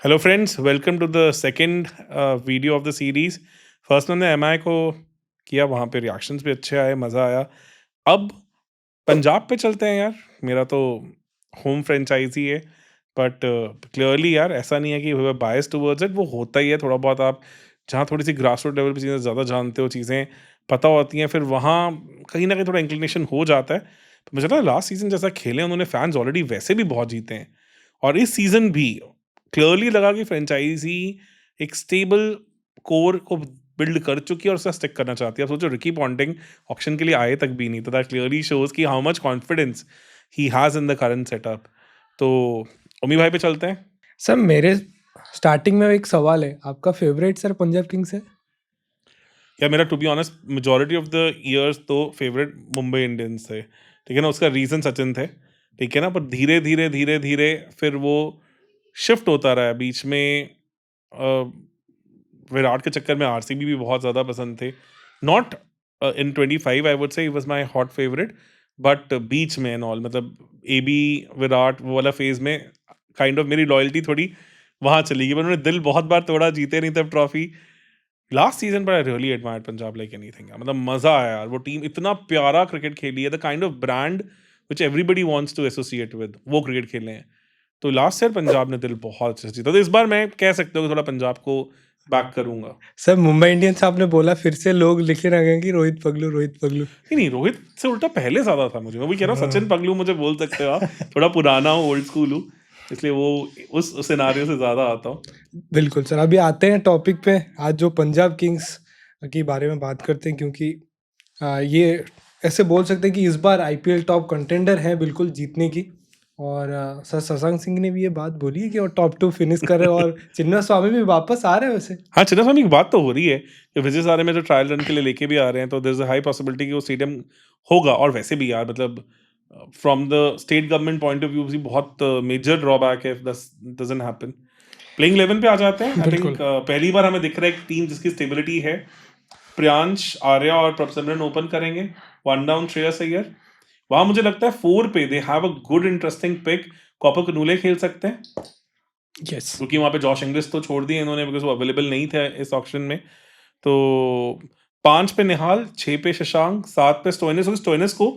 Hello friends, welcome to the second video of the series. First मैंने MI को किया, वहाँ पे रिएक्शंस भी अच्छे आए, मज़ा आया। अब पंजाब पे चलते हैं यार। मेरा तो होम फ्रेंचाइजी है, बट क्लियरली यार ऐसा नहीं है कि we are biased towards it. वो होता ही है थोड़ा बहुत। आप जहाँ थोड़ी सी ग्रास रूट लेवल पे चीज़ें ज़्यादा जानते हो, चीज़ें पता होती हैं, फिर वहाँ कहीं ना कहीं थोड़ा इंक्लिनेशन हो जाता है। तो मुझे लगता है लास्ट सीजन जैसा खेले उन्होंने, फैंस ऑलरेडी वैसे भी बहुत जीते हैं, और इस सीजन भी क्लियरली लगा कि फ्रेंचाइजी एक स्टेबल कोर को बिल्ड कर चुकी है और उसका स्टिक करना चाहती है। आप सोचो, रिकी पॉन्टिंग ऑक्शन के लिए आए तक भी नहीं, तो दैट क्लियरली शोज कि how much confidence he has in the current setup. तो उमी भाई पे चलते हैं। सर मेरे स्टार्टिंग में एक सवाल है, आपका फेवरेट सर पंजाब किंग्स है? या मेरा to be honest majority of the years तो फेवरेट मुंबई इंडियंस थे, ठीक है ना। उसका रीज़न सचिन थे, ठीक है ना। पर धीरे धीरे धीरे धीरे फिर वो शिफ्ट होता रहा है बीच में। विराट के चक्कर में आरसीबी भी बहुत ज़्यादा पसंद थे। Not in 25 I would say was my hot favourite, but बीच में एंड ऑल, मतलब ए बी विराट वो वाला फेज में काइंड ऑफ मेरी लॉयल्टी थोड़ी वहाँ चली गई। पर उन्होंने दिल बहुत बार तोड़ा, जीते नहीं तब ट्रॉफी। लास्ट सीजन पर I really admired Punjab like anything. मतलब मजा आया यार, वो टीम इतना प्यारा क्रिकेट खेली है। The kind of brand which everybody wants to associate with, वो क्रिकेट खेले हैं। तो लास्ट ईयर पंजाब ने दिल बहुत अच्छे से जीता, तो इस बार मैं कह सकते हो कि थोड़ा पंजाब को बैक करूंगा। सर मुंबई इंडियंस आपने बोला, फिर से लोग लिखे रहेंगे कि रोहित पगलू रोहित पगलू। नहीं नहीं, रोहित से उल्टा पहले ज्यादा था मुझे। मैं वही कह रहा हूँ, हाँ, सचिन पगलू मुझे बोल सकते हो आप। थोड़ा पुराना हूँ, ओल्ड स्कूल हूँ, इसलिए वो उस सिनारियो से ज्यादा आता हूँ। बिल्कुल सर। अभी आते हैं टॉपिक पे। आज जो पंजाब किंग्स के बारे में बात करते हैं, क्योंकि ये ऐसे बोल सकते हैं कि इस बार आईपीएल टॉप कंटेंडर है बिल्कुल जीतने की। और सर शशांक सिंह ने भी ये बात बोली है कि वो टॉप 2 फिनिश कर रहे हैं, और चिन्ना स्वामी भी वापस आ रहे हैं वैसे। हाँ, चिन्नास्वामी की बात तो हो रही है कि विजय सारे में जो ट्रायल रन के लिए लेके भी आ रहे हैं, तो there is a high possibility कि वो स्टेडियम होगा। और वैसे भी यार, मतलब from the state government point of view भी बहुत मेजर ड्रॉबैक है if this doesn't happen. Playing 11 पे आ जाते हैं। आई थिंक बिल्कुल। पहली बार हमें दिख रहा है एक टीम जिसकी स्टेबिलिटी है। प्रियांश आर्या और प्रभसिमरन ओपन करेंगे, वन डाउन श्रेयस अय्यर। वहां मुझे लगता है 4 पे they have a good interesting pick. Cooper Connolly खेल सकते हैं, यस। क्योंकि वहाँ पे जॉश इंग्लिश तो छोड़ दिए इन्होंने बिकॉज़ वो अवेलेबल नहीं थे इस ऑक्शन में। तो 5 पे निहाल, 6 पे शशांक, 7 पे स्टोइनिस। और स्टोइनिस को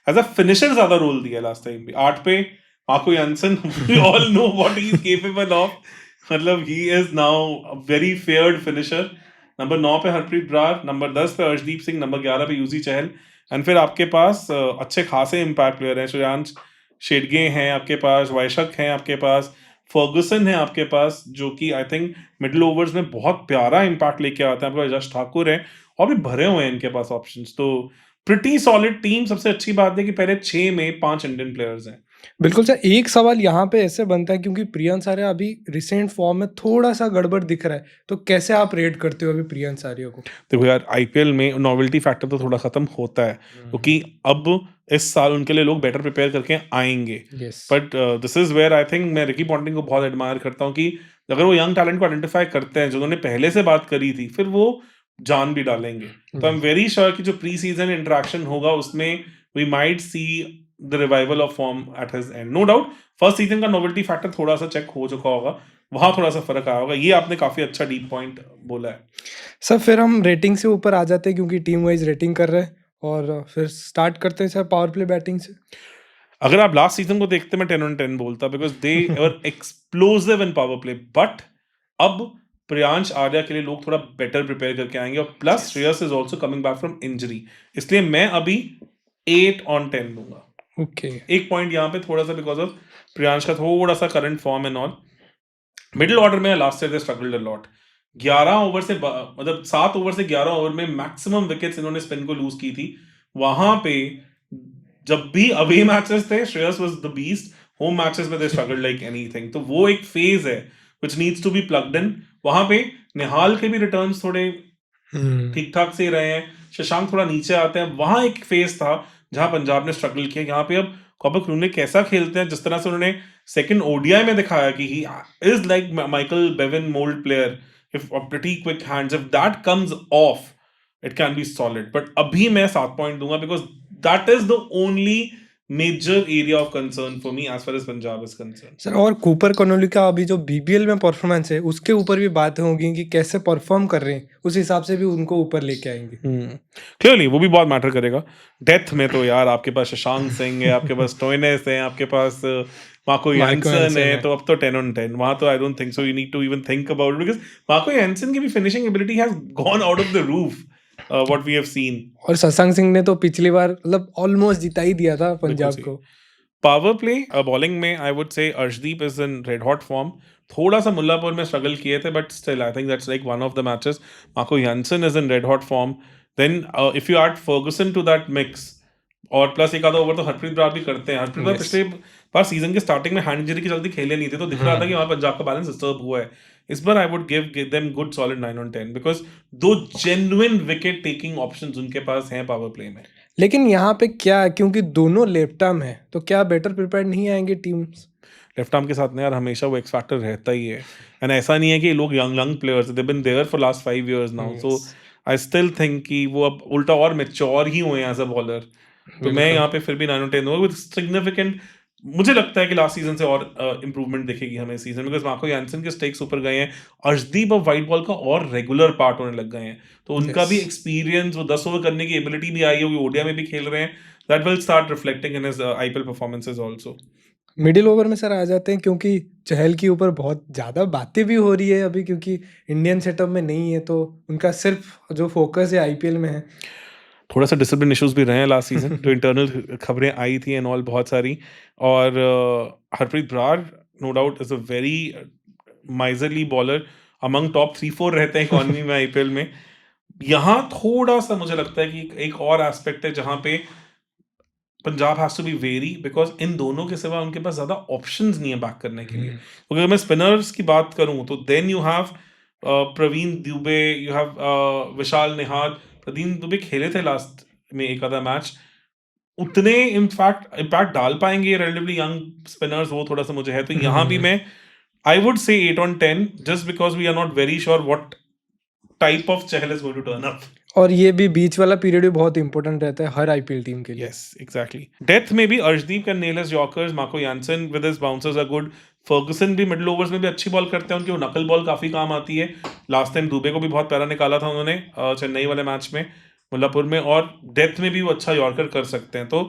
एज़ अ फिनिशर ज़्यादा रोल दिया लास्ट टाइम भी। 8 पे Marco Jansen, we all know what he is capable of. मतलब he is now a very feared finisher. Number 9 पे हरप्रीत ब्रार, नंबर 10 पे अर्शदीप सिंह, नंबर 11 पे यूजी चहल। एंड फिर आपके पास अच्छे खासे इम्पैक्ट प्लेयर हैं। श्रेयांश शेडगे हैं आपके पास, वाइशक हैं आपके पास, फर्गुसन है आपके पास, जो कि आई थिंक मिडिल ओवर्स में बहुत प्यारा इम्पैक्ट लेके आते हैं। आपके पास यश ठाकुर है, और भी भरे हुए हैं इनके पास ऑप्शंस। तो प्रिटी सॉलिड टीम। सबसे अच्छी बात है कि पहले 6 में 5 इंडियन प्लेयर्स हैं। बिल्कुल सर। एक सवाल यहाँ पे ऐसे बनता है, क्योंकि प्रियांश आर्या अभी रिसेंट फॉर्म में थोड़ा-सा गड़बड़ दिख रहा है, तो कैसे आप रेट करते हो अभी प्रियांश आर्या को? देखो यार, आईपीएल में नॉवेल्टी फैक्टर तो थोड़ा खत्म होता है, क्योंकि अब इस साल उनके लिए लोग बेटर प्रिपेयर करके आएंगे। Yes. But this is where I think मैं रिकी पॉन्टिंग को बहुत एडमायर करता हूँ कि अगर वो यंग टैलेंट को आइडेंटिफाई करते हैं, जो उन्होंने पहले से बात करी थी, फिर वो जान भी डालेंगे। तो आई एम वेरी श्योर कि जो प्री सीजन इंटरेक्शन होगा उसमें we might see the revival of form at his end, no doubt. First season का नोवेल्टी फैक्टर थोड़ा सा चेक हो चुका होगा, वहां थोड़ा सा फर्क आया होगा। ये आपने काफी अच्छा डीप पॉइंट बोला है। सर फिर हम रेटिंग से ऊपर आ जाते हैं, क्योंकि टीम वाइज़ रेटिंग कर रहे हैं, और फिर स्टार्ट करते हैं सर पावर प्ले बैटिंग से। अगर आप लास्ट सीजन को देखते, मैं 10 on 10 बोलता, because they were explosive in power play. But अब प्रियांश आर्या के लिए लोग थोड़ा बेटर प्रिपेयर करके आएंगे, और plus Shreyas is also coming back from injury. इसलिए मैं अभी 8 on 10 दूंगा। ओके। एक पॉइंट यहाँ पे थोड़ा सा बिकॉज ऑफ प्रियांश का थोड़ा सा current form and all. Middle order में last year they struggled a lot. 11 over से मतलब 7 ओवर से 11 ओवर में मैक्सिमम विकेट्स इन्होंने स्पिन को लूज की थी। वहां पे जब भी अवे मैचेस थे, Shreyas was the beast. Home matches में दे स्ट्रगल्ड लाइक एनीथिंग। तो वो एक फेज है which needs to be plugged in. वहां पे निहाल के भी रिटर्न्स थोड़े ठीक ठाक से रहे हैं, शशांक थोड़ा नीचे आते हैं। वहां एक फेज था जहां पंजाब ने स्ट्रगल किया। यहाँ पे अब कॉपर क्लूने कैसा खेलते हैं, जिस तरह से उन्होंने सेकंड ओडीआई में दिखाया कि he is like Michael Bevan mould player, if pretty quick hands, if that comes of it can be solid. But अभी मैं 7 पॉइंट दूंगा, because that is the only major area of concern for me as far as Punjab is concerned. Sir और Cooper Connolly का अभी जो BBL में performance है उसके ऊपर भी बातें होगी कि कैसे परफॉर्म कर रहे हैं, उस हिसाब से भी उनको ऊपर लेके आएंगे। क्लियरली वो भी बहुत मैटर करेगा। डेथ में तो यार आपके पास शशांक सिंह है, आपके पास स्टोइनिस है, आपके पास मार्को यान्सन है, तो अब तो 10 on 10 वहां तो I don't think so you need to even think about it, because Marco Jansen की भी finishing ability has gone out of the roof what we have seen. और शशांक सिंह ने तो पिछली बार मतलब ऑलमोस्ट जिता ही दिया था पंजाब सही। को। पावर प्ले बॉलिंग में I would say Arshdeep is in red hot form. थोड़ा सा मुल्लापुर में स्ट्रगल किए थे, but still I think that's like one of the matches. Marco Jansen is in red hot form. Then if you add Ferguson to that mix, और plus एक आधा over तो हरप्रीत ब्रार भी करते हैं। हरप्रीत ब्रार Yes. पिछले बार सीजन के स्टार्टिंग में हैंड इंजरी के चलते खेले नहीं थे, तो दिख रहा था कि वहां पंजाब का बैलेंस डिस्टर्ब हुआ है। इस बार I would give them good solid 9 on 10 because दो जेन्युइन विकेट टेकिंग ऑप्शंस उनके पास हैं पावर प्ले में। लेकिन यहाँ पे क्या है, क्योंकि दोनों लेफ्ट आर्म है, तो क्या बेटर प्रिपेयर्ड नहीं आएंगे टीम्स? लेफ्ट आर्म के साथ ना यार हमेशा वो एक्स फैक्टर रहता ही है, एंड ऐसा नहीं है कि ये लोग young players, they been there for last 5 years now, so I still think कि वो अब उल्टा और मैच्योर ही हुए हैं एज अ बॉलर। तो मैं यहाँ पे फिर भी 9 on 10 दूंगा विद सिग्निफिकेंट। मुझे लगता है कि लास्ट सीजन से और इंप्रूवमेंट दिखेगी हमें सीजन, बिकॉज मार्को यान्सन के स्टेक्स ऊपर गए हैं। अर्शदीप अब वाइट बॉल का और रेगुलर पार्ट होने लग गए हैं, तो उनका भी एक्सपीरियंस, वो 10 ओवर करने की एबिलिटी भी आई होगी, ओडिया में भी खेल रहे हैं, that will start reflecting in his IPL performances also. Middle over में सर आ जाते हैं, क्योंकि चहल के ऊपर बहुत ज़्यादा बातें भी हो रही है अभी, क्योंकि इंडियन सेटअप में नहीं है, तो उनका सिर्फ जो फोकस है आईपीएल में है। थोड़ा सा डिसिप्लिन इश्यूज भी रहे हैं लास्ट सीजन, जो इंटरनल खबरें आई थी एंड ऑल बहुत सारी। और Harpreet Brar no doubt is a very miserly bowler, among top 3-4 रहते हैं इकॉनमी में आईपीएल में। यहाँ थोड़ा सा मुझे लगता है कि एक और एस्पेक्ट है जहाँ पे Punjab has to be very, because इन दोनों के सिवा उनके पास ज्यादा ऑप्शंस नहीं है बैक करने के लिए। तो अगर मैं स्पिनर्स की बात करूं तो then you have Praveen Dubey, you have Vishal Nihal. Praveen Dubey खेले थे लास्ट में एक आधा मैच, उतने इम्पैक्ट डाल पाएंगे रिलेटिवली यंग स्पिनर्स, वो थोड़ा सा मुझे है। तो यहाँ भी मैं आई वुड से 8 on 10 just because we are not very sure what type of Chahal is going to turn up. और ये भी बीच वाला पीरियड भी बहुत इंपॉर्टेंट रहता है हर आईपीएल टीम के लिए। Yes, exactly. Death में भी Arshdeep can nail his yorkers, Marco Jansen with his bouncers are good. Ferguson भी मिडिल ओवर्स में भी अच्छी बॉल करते हैं, उनकी वो नकल बॉल काफी काम आती है। लास्ट टाइम दुबे को भी बहुत प्यारा निकाला था उन्होंने चेन्नई वाले मैच में, मुल्लापुर में। और डेथ में भी वो अच्छा यॉर्कर कर सकते हैं, तो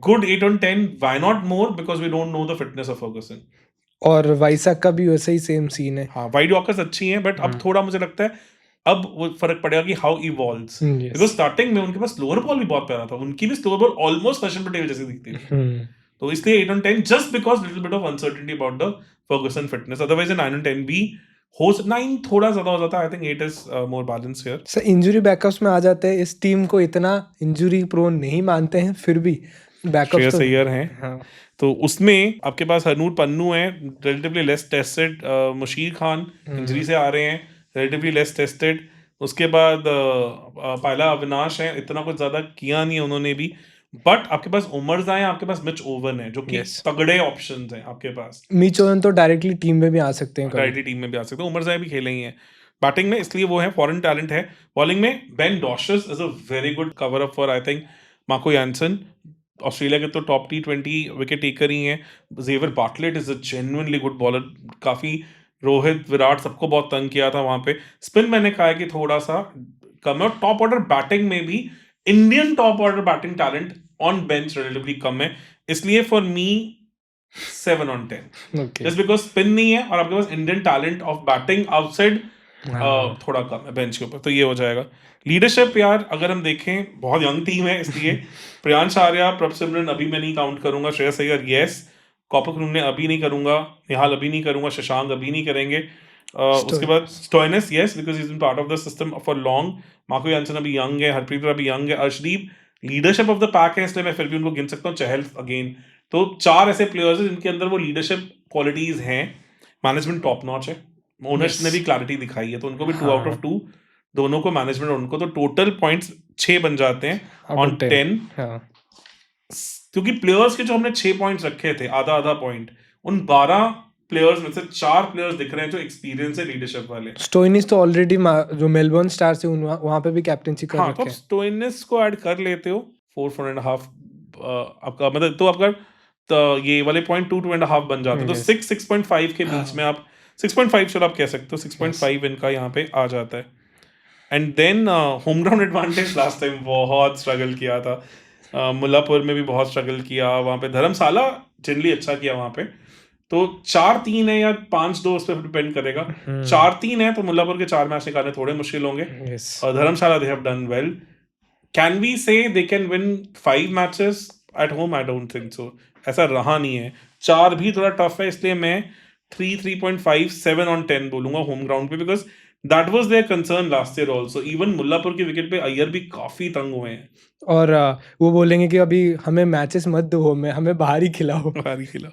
good 8 on 10, why not more, because we don't know the fitness of Ferguson. और वाइसाक का भी वैसे ही सेम सीन है। हाँ, वाइड यॉर्कर्स अच्छी हैं, बट अब थोड़ा मुझे लगता है अब वो फर्क पड़ेगा कि हाउ इवॉल्व्स, बिकॉज स्टार्टिंग में उनके पास स्लोअर बॉल भी बहुत प्यारा था, उनकी भी slower ball almost Harshal Patel जैसी दिखती थी। तो इसलिए 8 on 10 just because little bit of uncertainty about the Ferguson fitness. Otherwise 9 on 10 भी हो 9 थोड़ा ज्यादा हो जाता है। I think 8 is more balance here. Sir injury backups में आ जाते हैं, इस टीम को इतना इंजरी प्रोन नहीं मानते हैं, फिर भी बैकअप्स श्रेयस तो अय्यर हैं। हाँ। तो उसमें आपके पास हरनूर पन्नू है, relatively less tested. Musheer Khan injury से आ रहे हैं, रिलेटिवली लेस टेस्टेड। उसके बाद पहला अविनाश है, इतना कुछ ज्यादा किया नहीं है उन्होंने भी। बट आपके पास उमर जाए, आपके पास मिच ओवन है, जो कि Yes. तगड़े ऑप्शंस हैं आपके पास। मिच ओवन तो डायरेक्टली टीम में भी आ सकते हैं कभी। डायरेक्टली टीम में भी आ सकते हैं, उमर जाए भी खेले ही हैं बैटिंग में, इसलिए वो है फॉरेन टैलेंट है। बॉलिंग में Ben Dwarshuis is a very good cover up for I think Marco Jansen. Australia के तो टॉप T20 विकेट टेकर ही हैं। Xavier Bartlett is a genuinely good bowler, काफी रोहित विराट सबको बहुत तंग किया था वहां पे। स्पिन मैंने कहा है कि थोड़ा सा कम है, और टॉप ऑर्डर बैटिंग में भी Indian top order batting talent on bench relatively कम है, इसलिए for me 7 on 10 Okay. Just because spin नहीं है और आपके पास Indian talent of batting outside थोड़ा कम है बेंच के ऊपर, तो ये हो जाएगा। लीडरशिप यार अगर हम देखें, बहुत यंग टीम है, इसलिए प्रियांश आर्या, प्रभ सिमरन अभी मैं नहीं काउंट करूंगा, श्रेयस अय्यर यस, कॉपर क्रूने अभी नहीं करूंगा, निहाल अभी नहीं करूंगा, शशांक अभी नहीं करेंगे। उसके बाद Stoinis yes, because he is been part of the system for long. Marco Jansen अभी यंग है, हरप्रीत ब्रार अभी यंग है, Arshdeep leadership of the pack है, इसलिए मैं फिर भी उनको गिन सकता हूँ। चहल अगेन, तो 4 ऐसे प्लेयर्स हैं जिनके अंदर वो लीडरशिप क्वालिटीज हैं। मैनेजमेंट टॉप नॉच है, ओनर्स ने भी क्लैरिटी दिखाई है, तो उनको भी 2 out of 2 दोनों को, मैनेजमेंट और उनको, तो टोटल पॉइंट्स 6 बन जाते हैं ऑन 10। क्योंकि प्लेयर्स के जो हमने 6 पॉइंट्स रखे थे, आधा आधा पॉइंट, उन 12 प्लेयर्स में से 4 प्लेयर्स दिख रहे हैं जो एक्सपीरियंस है लीडरशिप वाले। स्टोइनिस तो ऑलरेडी जो मेलबर्न स्टार्स है वहां पे भी कैप्टेंसी कर हाँ, रखे तो हैं। स्टोइनिस को ऐड कर लेते हो 4.5 आपका मतलब तो आपका ये वाले पॉइंट 2.5 बन जाते, तो 6.5 के बीच में आप 6.5 चलो आप कह सकते हो, 6.5 इनका यहाँ पे आ जाता है। And then home ground advantage last time बहुत स्ट्रगल किया था, मुल्लापुर में भी बहुत स्ट्रगल किया, वहाँ पे धर्मशाला जनरली अच्छा किया वहाँ पे, तो 4-3 है या 5-2 उस पर डिपेंड करेगा। 4-3 है तो मुल्लापुर के 4 मैच निकालने थोड़े मुश्किल होंगे, और Dharamshala they have done well. Can we say they can win 5 matches at home? I don't think so, ऐसा रहा नहीं है। 4 भी थोड़ा टफ है, इसलिए मैं 3.5 7 on 10 बोलूंगा होम ग्राउंड पे, because that was their concern last year also. Even Mullanpur की विकेट पे अय्यर भी काफी तंग हुए हैं। और वो बोलेंगे कि अभी हमें मैचेस मत दो होम में, हमें बाहर ही खिलाओ। बाहर ही खिलाओ।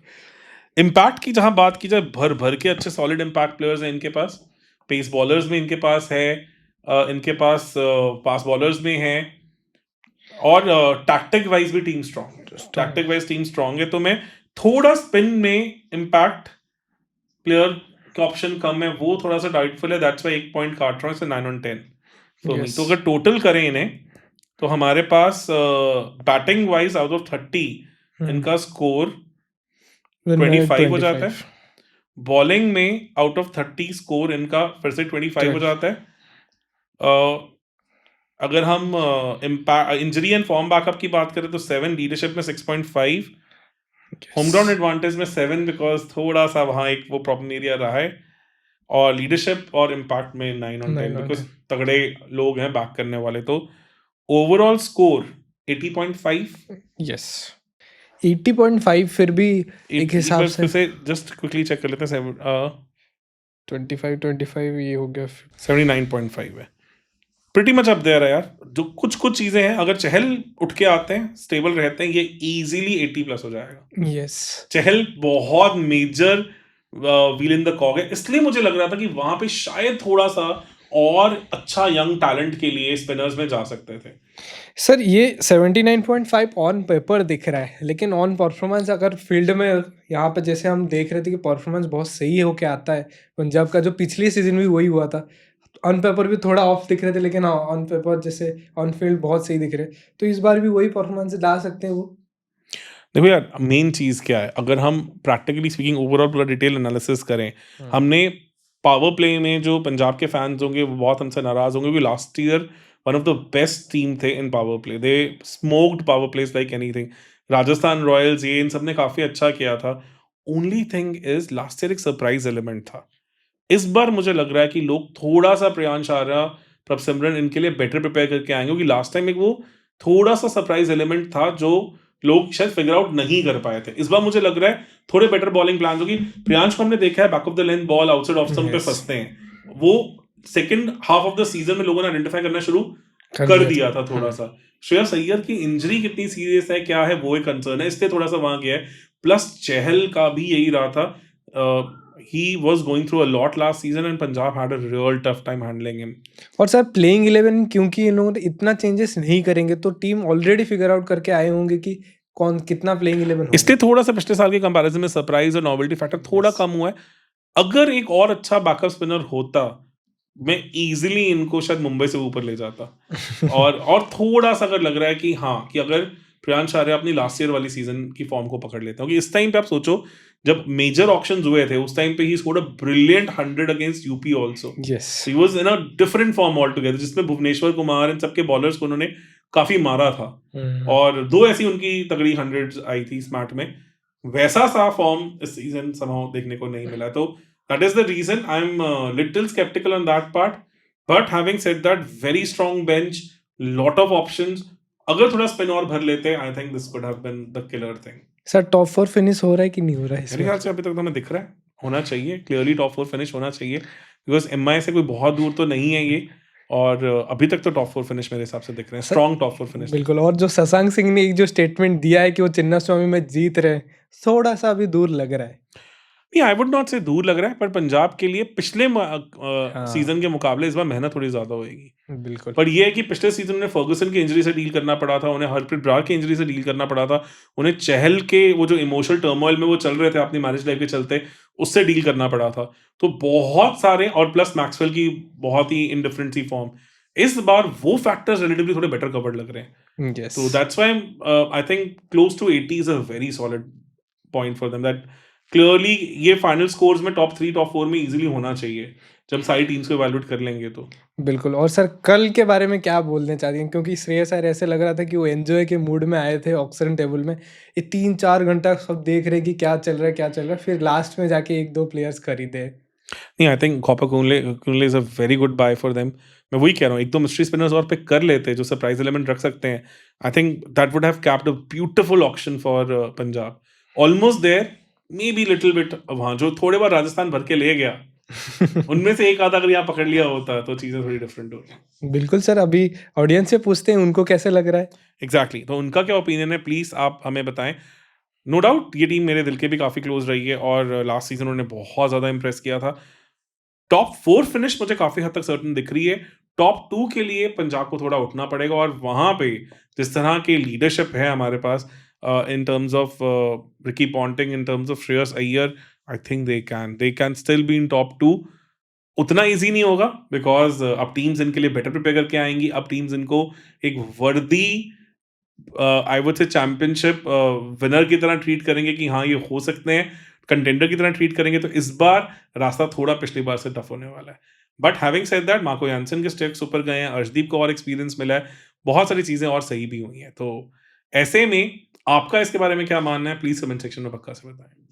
इम्पैक्ट की जहां बात की जाए, भर भर के अच्छे सॉलिड इम्पैक्ट प्लेयर्स हैं इनके पास। पेस बॉलर्स में इनके पास है, इनके पास फास्ट बॉलर्स में हैं, और टैक्टिक वाइज भी टीम स्ट्रांग है। तो मैं थोड़ा स्पिन में इम्पैक्ट प्लेयर का ऑप्शन कम है, वो थोड़ा सा डाउटफुल है, दैट्स व्हाई 1 पॉइंट काट रहा हूँ इसे 9 on 10 फॉर मी। तो अगर टोटल करें इन्हें, तो हमारे पास बैटिंग वाइज आउट ऑफ 30 इनका स्कोर 25 हो जाता है। बॉलिंग में आउट ऑफ 30 स्कोर इनका फिर से 25 हो जाता है। अगर हम इंजरी एंड फॉर्म बैकअप की बात करें तो 7, लीडरशिप में 6.5, होम ग्राउंड एडवांटेज में 7, बिकॉज थोड़ा सा वहाँ एक वो प्रॉब्लम एरिया रहा है, और लीडरशिप और इम्पैक्ट में 9 on 10, बिकॉज तगड़े लोग हैं बैक करने वाले। तो ओवरऑल स्कोर 80.5। यस, 80.5 फिर भी एक हिसाब से जस्ट क्विकली चेक कर लेते हैं। 25 ये हो गया, 79.5 है, प्रीटी मच अप देयर है यार। जो कुछ चीजें हैं, अगर चहल उठ के आते हैं, स्टेबल रहते हैं, ये इजीली 80+ हो जाएगा। यस, चहल बहुत major wheel in the cog है, इसलिए मुझे लग रहा था कि वहां पे शायद थोड़ा सा और अच्छा यंग टैलेंट के लिए स्पिनर्स में जा सकते थे। सर ये 79.5 ऑन पेपर दिख रहा है, लेकिन ऑन परफॉर्मेंस अगर फील्ड में यहाँ पे जैसे हम देख रहे थे कि परफॉर्मेंस बहुत सही होके आता है पंजाब का, जो पिछली सीजन भी वही हुआ था। ऑन पेपर भी थोड़ा ऑफ दिख रहे थे, लेकिन ऑन पेपर जैसे ऑन फील्ड बहुत सही दिख रहे, तो इस बार भी वही परफॉर्मेंस ला सकते हैं वो। देखो यार, मेन चीज क्या है, अगर हम प्रैक्टिकली स्पीकिंग ओवरऑल पूरा डिटेल एनालिसिस करें, हमने पावर प्ले में जो पंजाब के फैंस होंगे वो बहुत हमसे नाराज होंगे, क्योंकि last year one of the best team थे in power play, they smoked power plays like anything. Rajasthan Royals ये इन सब ने काफी अच्छा किया था। Only thing is last year एक सरप्राइज एलिमेंट था। इस बार मुझे लग रहा है कि लोग थोड़ा सा प्रियांश आर्या, प्रभसिमरन इनके लिए बेटर प्रिपेयर करके आएंगे, क्योंकि लास्ट टाइम एक वो थोड़ा सा सरप्राइज एलिमेंट था जो लोग शायद फिगर आउट नहीं कर पाए थे। इस बार मुझे लग रहा है थोड़े बेटर बॉलिंग प्लान होगी। प्रियांश को हमने देखा है back of the length ball outside off stump पे फंसते हैं, वो second half of the season में लोगों ने आइडेंटिफाई करना शुरू कर दिया था थोड़ा सा। श्रेयस अय्यर की इंजरी कितनी सीरियस है, क्या है, वो एक कंसर्न है, इसलिए थोड़ा सा वहां गया है। प्लस चहल का भी यही रहा था, he was going through a lot last season and Punjab had a real tough time handling him. और सर प्लेइंग 11 क्योंकि इन लोगों ने इतना चेंजेस नहीं करेंगे, तो टीम ऑलरेडी फिगर आउट करके आए होंगे कि कौन कितना प्लेइंग 11 होगा। इसलिए थोड़ा सा पिछले साल के कंपैरिजन में सरप्राइज और नॉवेल्टी फैक्टर थोड़ा कम हुआ है। अगर एक और अच्छा बैकअप स्पिनर होता, मैं इजीली इनको शायद मुंबई से ऊपर ले जाता। और थोड़ा सा अगर लग रहा है कि हाँ, कि अगर प्रियांश आर्या अपनी लास्ट ईयर वाली सीजन की फॉर्म को पकड़ लेता हूँ, कि इस टाइम पे आप सोचो जब मेजर ऑक्शंस हुए थे उस टाइम पे he scored a brilliant 100 against UP also. Yes, he was in a different form all together, जिसमें भुवनेश्वर कुमार इन सबके बॉलर्स को उन्होंने काफी मारा था, और 2 ऐसी उनकी तगड़ी 100s आई थी स्मार्ट में। वैसा सा फॉर्म इस सीजन समहाउ देखने को नहीं मिला, तो that is the reason I am little sceptical on that part. But having said that, very strong bench, lot of options, अगर थोड़ा स्पिन और भर लेते, I think this could have been the killer thing. Sir top 4 finish हो रहा है कि नहीं हो रहा है मेरे ख्याल से अभी तक तो हमें दिख रहा है होना चाहिए, क्लियरली टॉप 4 फिनिश होना चाहिए, बिकॉज एमआई से कोई बहुत दूर तो नहीं है ये, और अभी तक तो टॉप 4 फिनिश मेरे हिसाब से दिख रहे हैं, स्ट्रॉन्ग टॉप 4 फिनिश। बिल्कुल, और जो शशांक सिंह ने एक जो स्टेटमेंट दिया है कि वो चिन्नास्वामी में जीत रहे, थोड़ा सा अभी दूर लग रहा है। नहीं, आई वुड नॉट से दूर लग रहा है, पर पंजाब के लिए पिछले सीजन के मुकाबले इस बार मेहनत थोड़ी ज्यादा होगी। बिल्कुल, पर ये है कि पिछले सीजन उन्हें फर्गुसन की इंजरी से डील करना पड़ा था, उन्हें हरप्रीत ब्रार की इंजरी से डील करना पड़ा था, उन्हें चहल के वो जो इमोशनल टर्मोइल में वो चल रहे थे अपनी मैरिज लाइफ के चलते, उससे डील करना पड़ा था। तो बहुत सारे, और प्लस मैक्सवेल की बहुत ही इनडिफरेंट सी फॉर्म, इस बार वो फैक्टर्स रिलेटिवली थोड़े बेटर कवर्ड लग रहे हैं। Yes. So that's why I think close to 80 is a very solid point for them. That clearly ये फाइनल स्कोर्स में टॉप 3 टॉप 4 में इजीली होना चाहिए जब सारी टीम्स को इवैल्यूएट कर लेंगे तो। बिल्कुल। और सर कल के बारे में क्या बोलना चाहती हैं? क्योंकि श्रेयस अय्यर ऐसे लग रहा था कि वो एन्जॉय के मूड में आए थे ऑक्शन टेबल में। ये 3-4 घंटा सब देख रहे हैं कि क्या चल रहा है, क्या चल रहा है, फिर लास्ट में जाके 1-2 प्लेयर्स खरीदे। नहीं, I think Cooper Connolly is a very good buy for them. मैं वही कह रहा हूँ, 1-2 मिस्ट्री स्पिनर्स और पिक कर लेते जो सरप्राइज एलिमेंट रख सकते हैं। I think that would have capped a beautiful auction for Punjab. Almost there, may be little bit वहाँ जो थोड़े बार राजस्थान भर के ले गया, उनमें से एक आधा अगर यहाँ पकड़ लिया होता तो चीज़ें थोड़ी डिफरेंट होती। बिल्कुल सर, अभी ऑडियंस से पूछते हैं उनको कैसे लग रहा है? एग्जैक्टली तो उनका क्या ओपिनियन है, प्लीज आप हमें बताएं। नो डाउट ये टीम मेरे दिल के भी काफी क्लोज रही है और लास्ट सीजन उन्होंने बहुत ज्यादा इंप्रेस किया था। टॉप 4 फिनिश मुझे काफी हद तक सर्टेन दिख रही है। टॉप 2 के लिए पंजाब को थोड़ा उठना पड़ेगा और वहां पे जिस तरह की लीडरशिप है हमारे पास, in terms of Ricky Ponting, in terms of Shreyas Iyer, I think they can still be in top 2। उतना ईज़ी नहीं होगा बिकॉज़ अब टीम्स इनके लिए बेटर प्रिपेयर करके आएँगी। अब टीम्स इनको एक वर्दी आई वुड से चैंपियनशिप विनर की तरह ट्रीट करेंगे कि हाँ, ये हो सकते हैं, कंटेंडर की तरह ट्रीट करेंगे, तो इस बार रास्ता थोड़ा पिछली बार से टफ होने वाला है। But having said that, Marco Jansen के स्टेप्स ऊपर गए हैं, अर्शदीप को और एक्सपीरियंस मिला है, बहुत सारी चीज़ें और सही भी हुई हैं। तो ऐसे में आपका इसके बारे में क्या मानना है? प्लीज़ कमेंट सेक्शन में पक्का से बताएँ।